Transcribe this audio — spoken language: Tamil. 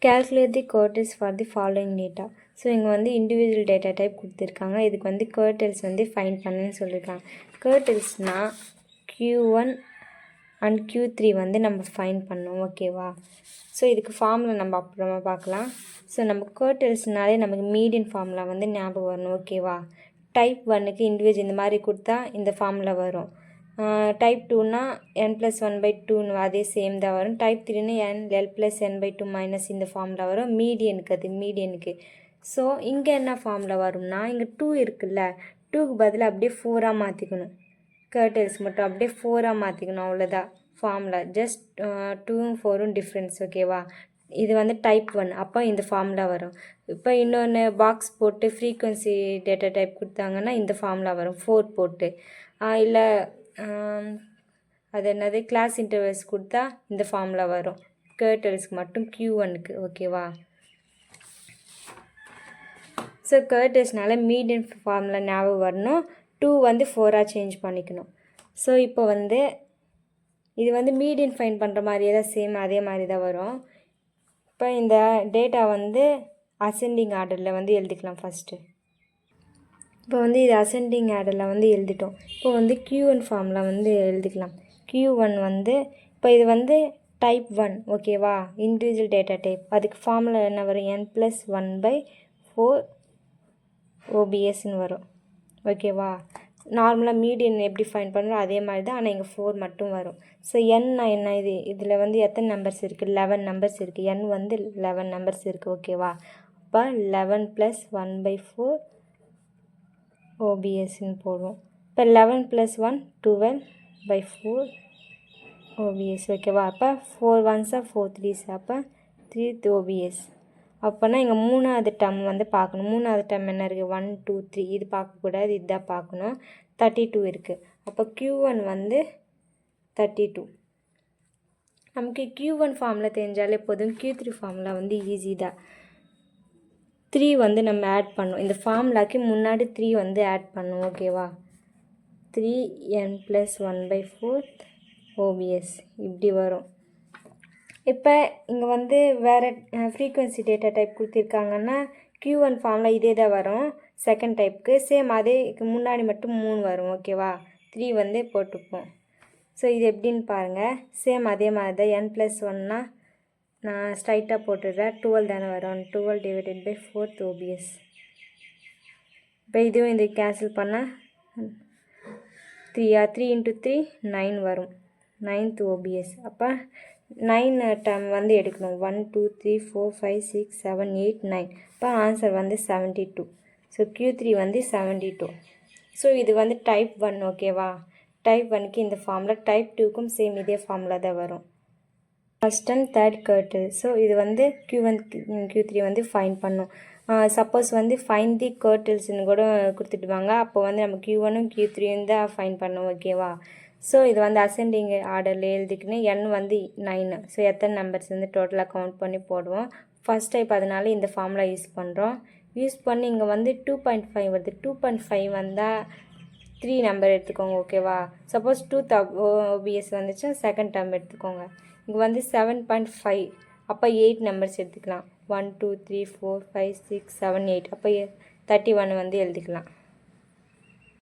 calculate the quartiles for the following data. So இங்கே வந்து இண்டிவிஜுவல் டேட்டா டைப் கொடுத்துருக்காங்க. இதுக்கு வந்து குவார்டில்ஸ் வந்து ஃபைண்ட் பண்ணுன்னு சொல்லியிருக்காங்க. குவார்டில்ஸ்னால் Q1 அண்ட் Q3 வந்து நம்ம ஃபைண்ட் பண்ணோம். ஓகேவா? ஸோ இதுக்கு ஃபார்முலா நம்ம அப்புறமா பார்க்கலாம். ஸோ நம்ம குவார்டில்ஸ்னாலே நமக்கு மீடியன் ஃபார்முலா வந்து ஞாபகம் வரணும். ஓகேவா? டைப் 1க்கு இண்டிவிஜுவல் இந்த மாதிரி கொடுத்தா இந்த ஃபார்முலா வரும். டைப் 2னா n+1/2 அதே சேம் தான் வரும். டைப் 3னா l+n/2 மைனஸ் இந்த ஃபார்முலா வரும். மீடியனுக்கு ஸோ இங்கே என்ன ஃபார்முலா வரும்னா இங்கே 2 இருக்குல்ல, 2க்கு பதில் அப்படியே 4ஆக மாற்றிக்கணும். கர்டில்ஸ் மட்டும் அப்படியே 4ஆக மாற்றிக்கணும். அவ்வளோதான் ஃபார்முலா. ஜஸ்ட் 2ம் 4ம் டிஃப்ரென்ஸ். ஓகேவா? இது வந்து டைப் 1. அப்போ இந்த ஃபார்முலா வரும். இப்போ இன்னொன்று பாக்ஸ் போட்டு ஃப்ரீக்வன்சி டேட்டா டைப் கொடுத்தாங்கன்னா இந்த ஃபார்முலா வரும் 4 போட்டு. இல்லை அது என்னது கிளாஸ் இன்டர்வல்ஸ் கொடுத்தா இந்த ஃபார்முலா வரும். கர்டில்ஸ்க்கு மட்டும் Q1க்கு. ஓகேவா? ஸோ கர்டில்ஸ்னால மீடியன் ஃபார்முலா ஞாபகம் வரணும். 2 வந்து 4ஆக சேஞ்ச் பண்ணிக்கணும். ஸோ இப்போ வந்து இது வந்து மீடியன் ஃபைண்ட் பண்ணுற மாதிரியே தான் சேம் அதே மாதிரி தான் வரும். இப்போ இந்த டேட்டா வந்து அசெண்டிங் ஆர்டரில் வந்து எழுதிக்கலாம் ஃபஸ்ட்டு. இப்போ வந்து இது அசெண்டிங் ஆர்டரில் வந்து எழுதிட்டோம். இப்போ வந்து Q1 ஃபார்முலா வந்து எழுதிக்கலாம். Q1 வந்து இப்போ இது வந்து டைப் 1. ஓகேவா? Individual data type. அதுக்கு ஃபார்முலா என்ன வரும்? n+1/4 OBSன்னு வரும். ஓகேவா? நார்மலாக மீடியன் எப்படி ஃபைண்ட் பண்ணுறோம் அதே மாதிரி தான், ஆனால் இங்கே 4 மட்டும் வரும். ஸோ n என்ன இதில் வந்து எத்தனை நம்பர்ஸ் இருக்குது? 11 நம்பர்ஸ் இருக்குது. n வந்து 11 நம்பர்ஸ் இருக்குது. ஓகேவா? அப்போ 11 + 1/4 OBSன்னு போடுவோம். இப்போ 11 + 1 12/4 OBS. ஓகேவா? அப்போ 4 1s 4 3s அப்போ 3 OBS. அப்போனா இங்கே 3வது டேர்ம் வந்து பார்க்கணும். 3வது டேர்ம் என்ன இருக்குது? 1 2 3. இது பார்க்கக்கூடாது, இதுதான் பார்க்கணும். 32 இருக்குது. அப்போ Q1 வந்து 32. நமக்கு Q1 ஃபார்முலா தெரிஞ்சாலே போதும். Q3 ஃபார்முலா வந்து ஈஸி தான். 3 வந்து நம்ம ஆட் பண்ணோம். இந்த ஃபார்முலாக்கு முன்னாடி 3 வந்து ஆட் பண்ணோம். ஓகேவா? 3n+1/4 OBS இப்படி வரும். இப்போ இங்கே வந்து வேறு ஃப்ரீக்வன்சி டேட்டா டைப் கொடுத்துருக்காங்கன்னா Q1 ஃபார்முலா இதே தான் வரும். செகண்ட் டைப்புக்கு சேம் அதே முன்னாடி மட்டும் 3 வரும். ஓகேவா? 3 வந்து போட்டுப்போம். ஸோ இது எப்படின்னு பாருங்கள். சேம் அதே மாதிரி தான். n+1னா நான் ஸ்ட்ரைட்டாக போட்டுடுறேன். 12 தானே வரும். 12/4 OBS. இப்போ இதுவும் இது கேன்சல் பண்ணால் 3 × 3 9 வரும். 9th OBS. அப்போ 9 டேர்ம் வந்து எடுக்கணும். 1 2 3 4 5 6 7 8 9. இப்போ ஆன்சர் வந்து 72. ஸோ Q3 வந்து 72. ஸோ இது வந்து டைப் 1. ஓகேவா? டைப் 1க்கு இந்த ஃபார்முலா. டைப் 2க்கும் சேம் இதே ஃபார்முலா தான் வரும். First and third கர்டில். ஸோ இது வந்து Q1 Q3 வந்து ஃபைண்ட் பண்ணும். சப்போஸ் வந்து ஃபைண்ட் தி கர்டில்ஸ்னு கூட கொடுத்துட்டுவாங்க. அப்போ வந்து நம்ம Q1ம் Q3யும் தான் ஃபைண்ட் பண்ணோம். ஓகேவா? ஸோ இது வந்து அசெண்டிங் ஆர்டரில் எழுதிக்கணும். n வந்து 9. ஸோ எத்தனை நம்பர்ஸ் வந்து டோட்டலாக கவுண்ட் பண்ணி போடுவோம். ஃபஸ்ட் டைப் அதனால இந்த ஃபார்முலா யூஸ் பண்ணுறோம். யூஸ் பண்ணி இங்கே வந்து 2.5 வருது. 2.5 வந்தால் 3 நம்பர் எடுத்துக்கோங்க. ஓகேவா? சப்போஸ் 2 OBS வந்துச்சுன்னா செகண்ட் டேர்ம் எடுத்துக்கோங்க. இங்கே வந்து 7.5. அப்போ 8 நம்பர்ஸ் எடுத்துக்கலாம். 1 2 3 4 5 6 7 8. அப்போ 31 வந்து எழுதிக்கலாம்.